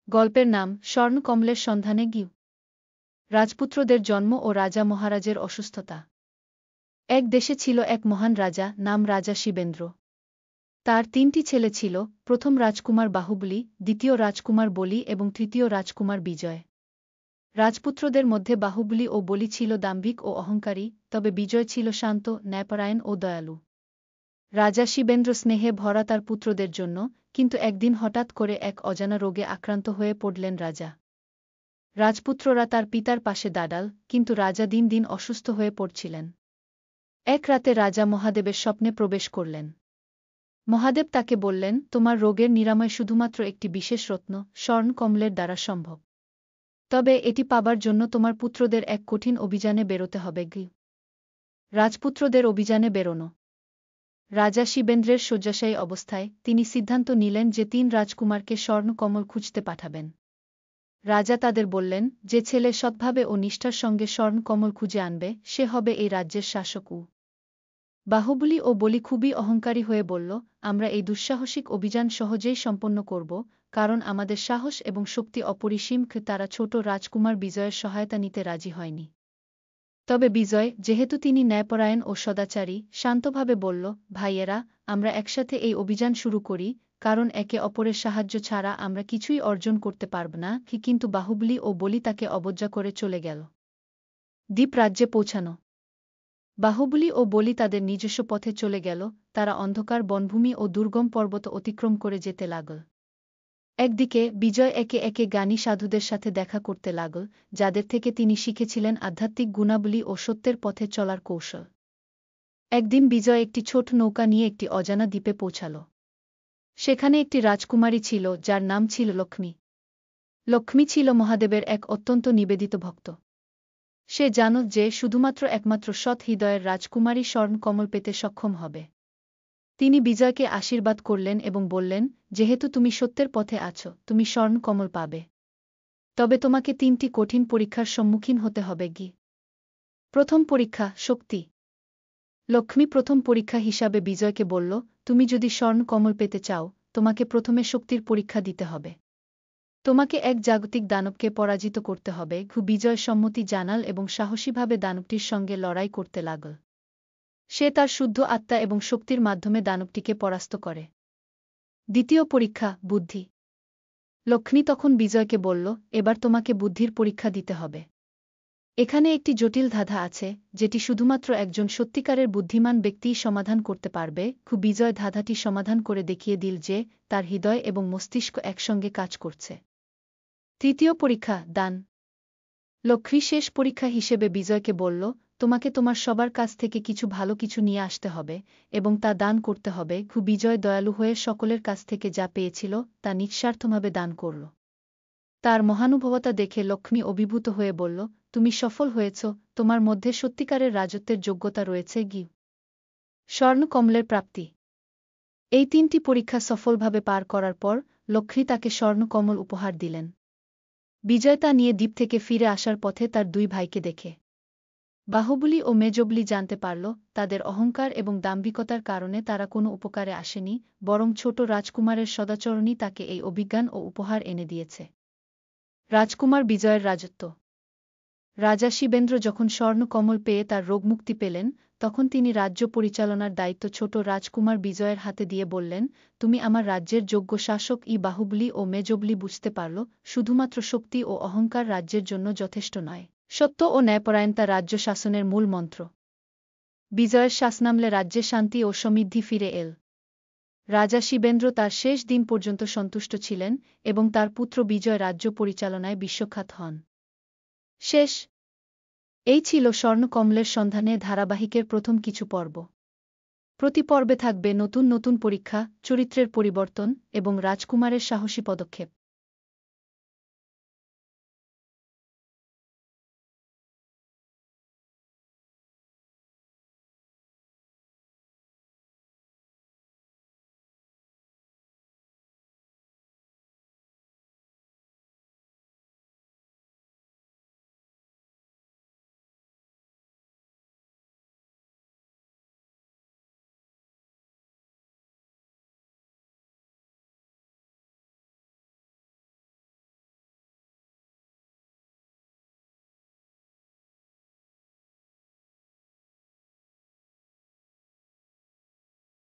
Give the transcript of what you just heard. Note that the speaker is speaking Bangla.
গল্পের নাম স্বর্ণকমলের সন্ধানে গিউ। রাজপুত্রদের জন্ম ও রাজা মহারাজের অসুস্থতা। এক দেশে ছিল এক মহান রাজা, নাম রাজা শিবেন্দ্র। তার ৩টি ছেলে ছিল, প্রথম রাজকুমার বাহুবলী, দ্বিতীয় রাজকুমার বলি এবং তৃতীয় রাজকুমার বিজয়। রাজপুত্রদের মধ্যে বাহুবলী ও বলি ছিল দাম্ভিক ও অহংকারী, তবে বিজয় ছিল শান্ত, ন্যায়পরায়ণ ও দয়ালু। রাজা শিবেন্দ্র স্নেহে ভরা তার পুত্রদের জন্য, কিন্তু একদিন হঠাৎ করে এক অজানা রোগে আক্রান্ত হয়ে পড়লেন রাজা। রাজপুত্ররা তার পিতার পাশে দাঁড়াল, কিন্তু রাজা দিন দিন অসুস্থ হয়ে পড়ছিলেন। এক রাতে রাজা মহাদেবের স্বপ্নে প্রবেশ করলেন। মহাদেব তাকে বললেন, তোমার রোগের নিরাময় শুধুমাত্র একটি বিশেষ রত্ন, স্বর্ণকমলের দ্বারা সম্ভব। তবে এটি পাবার জন্য তোমার পুত্রদের এক কঠিন অভিযানে বেরোতে হবে। রাজপুত্রদের অভিযানে বেরোনো। রাজা শিবেন্দ্রের শয্যাশায়ী অবস্থায় তিনি সিদ্ধান্ত নিলেন যে ৩ রাজকুমারকে স্বর্ণকমল খুঁজতে পাঠাবেন। রাজা তাদের বললেন, যে ছেলে সৎভাবে ও নিষ্ঠার সঙ্গে স্বর্ণকমল খুঁজে আনবে, সে হবে এই রাজ্যের শাসক। বাহুবলী ও বলি খুবই অহংকারী হয়ে বলল, আমরা এই দুঃসাহসিক অভিযান সহজেই সম্পন্ন করব, কারণ আমাদের সাহস এবং শক্তি অপরিসীম। তারা ছোট রাজকুমার বিজয়ের সহায়তা নিতে রাজি হয়নি। তবে বিজয়, যেহেতু তিনি ন্যায়পরায়ণ ও সদাচারী, শান্তভাবে বলল, ভাইয়েরা, আমরা একসাথে এই অভিযান শুরু করি, কারণ একে অপরের সাহায্য ছাড়া আমরা কিছুই অর্জন করতে পারব না। কিন্তু বাহুবলী ও বলি তাকে অবজ্ঞা করে চলে গেল। দ্বীপ রাজ্যে পৌঁছানো। বাহুবলী ও বলি তাদের নিজস্ব পথে চলে গেল, তারা অন্ধকার বনভূমি ও দুর্গম পর্বত অতিক্রম করে যেতে লাগল। একদিকে বিজয় একে একে জ্ঞানী সাধুদের সাথে দেখা করতে লাগল, যাদের থেকে তিনি শিখেছিলেন আধ্যাত্মিক গুণাবলী ও সত্যের পথে চলার কৌশল। একদিন বিজয় একটি ছোট নৌকা নিয়ে একটি অজানা দ্বীপে পৌঁছাল। সেখানে একটি রাজকুমারী ছিল, যার নাম ছিল লক্ষ্মী। লক্ষ্মী ছিল মহাদেবের এক অত্যন্ত নিবেদিত ভক্ত। সে জানত যে শুধুমাত্র একমাত্র সৎ হৃদয়ের রাজকুমারী স্বর্ণকমল পেতে সক্ষম হবে। তিনি বিজয়কে আশীর্বাদ করলেন এবং বললেন, যেহেতু তুমি সত্যের পথে আছো, তুমি স্বর্ণকমল পাবে। তবে তোমাকে ৩টি কঠিন পরীক্ষার সম্মুখীন হতে হবে। প্রথম পরীক্ষা, শক্তি। লক্ষ্মী প্রথম পরীক্ষা হিসাবে বিজয়কে বলল, তুমি যদি স্বর্ণকমল পেতে চাও, তোমাকে প্রথমে শক্তির পরীক্ষা দিতে হবে। তোমাকে এক জাগতিক দানবকে পরাজিত করতে হবে। বিজয় সম্মতি জানাল এবং সাহসীভাবে দানবটির সঙ্গে লড়াই করতে লাগল। সে তার শুদ্ধ আত্মা এবং শক্তির মাধ্যমে দানবটিকে পরাস্ত করে। দ্বিতীয় পরীক্ষা, বুদ্ধি। লক্ষ্মী তখন বিজয়কে বলল, এবার তোমাকে বুদ্ধির পরীক্ষা দিতে হবে। এখানে একটি জটিল ধাঁধা আছে, যেটি শুধুমাত্র একজন সত্যিকারের বুদ্ধিমান ব্যক্তিই সমাধান করতে পারবে। বিজয় ধাঁধাটি সমাধান করে দেখিয়ে দিল যে তার হৃদয় এবং মস্তিষ্ক একসঙ্গে কাজ করছে। তৃতীয় পরীক্ষা, দান। লক্ষ্মী শেষ পরীক্ষা হিসেবে বিজয়কে বলল, তোমাকে তোমার সবার কাছ থেকে কিছু ভালো কিছু নিয়ে আসতে হবে এবং তা দান করতে হবে। বিজয় দয়ালু হয়ে সকলের কাছ থেকে যা পেয়েছিল তা নিঃস্বার্থভাবে দান করল। তার মহানুভবতা দেখে লক্ষ্মী অভিভূত হয়ে বলল, তুমি সফল হয়েছ, তোমার মধ্যে সত্যিকারের রাজত্বের যোগ্যতা রয়েছে। স্বর্ণকমলের প্রাপ্তি। এই ৩টি পরীক্ষা সফলভাবে পার করার পর লক্ষ্মী তাকে স্বর্ণকমল উপহার দিলেন। বিজয় তা নিয়ে দ্বীপ থেকে ফিরে আসার পথে তার ২ ভাইকে দেখে বাহুবলী ও মেজবলী জানতে পারল, তাদের অহংকার এবং দাম্ভিকতার কারণে তারা কোনো উপকারে আসেনি, বরং ছোট রাজকুমারের সদাচরণই তাকে এই অভিজ্ঞান ও উপহার এনে দিয়েছে। রাজকুমার বিজয়ের রাজত্ব। রাজা শিবেন্দ্র যখন স্বর্ণকমল পেয়ে তার রোগমুক্তি পেলেন, তখন তিনি রাজ্য পরিচালনার দায়িত্ব ছোট রাজকুমার বিজয়ের হাতে দিয়ে বললেন, তুমি আমার রাজ্যের যোগ্য শাসক। বাহুবলী ও মেজবলী বুঝতে পারল, শুধুমাত্র শক্তি ও অহংকার রাজ্যের জন্য যথেষ্ট নয়, সত্য ও ন্যায়পরায়ণতা রাজ্য শাসনের মূল মন্ত্র। বিজয়ের শাসনামলে রাজ্যে শান্তি ও সমৃদ্ধি ফিরে এল। রাজা শিবেন্দ্র তার শেষ দিন পর্যন্ত সন্তুষ্ট ছিলেন এবং তার পুত্র বিজয় রাজ্য পরিচালনায় বিশ্বখ্যাত হন। শেষ। এই ছিল স্বর্ণকমলের সন্ধানে ধারাবাহিকের প্রথম কিছু পর্ব। প্রতি পর্বে থাকবে নতুন নতুন পরীক্ষা, চরিত্রের পরিবর্তন এবং রাজকুমারের সাহসী পদক্ষেপ।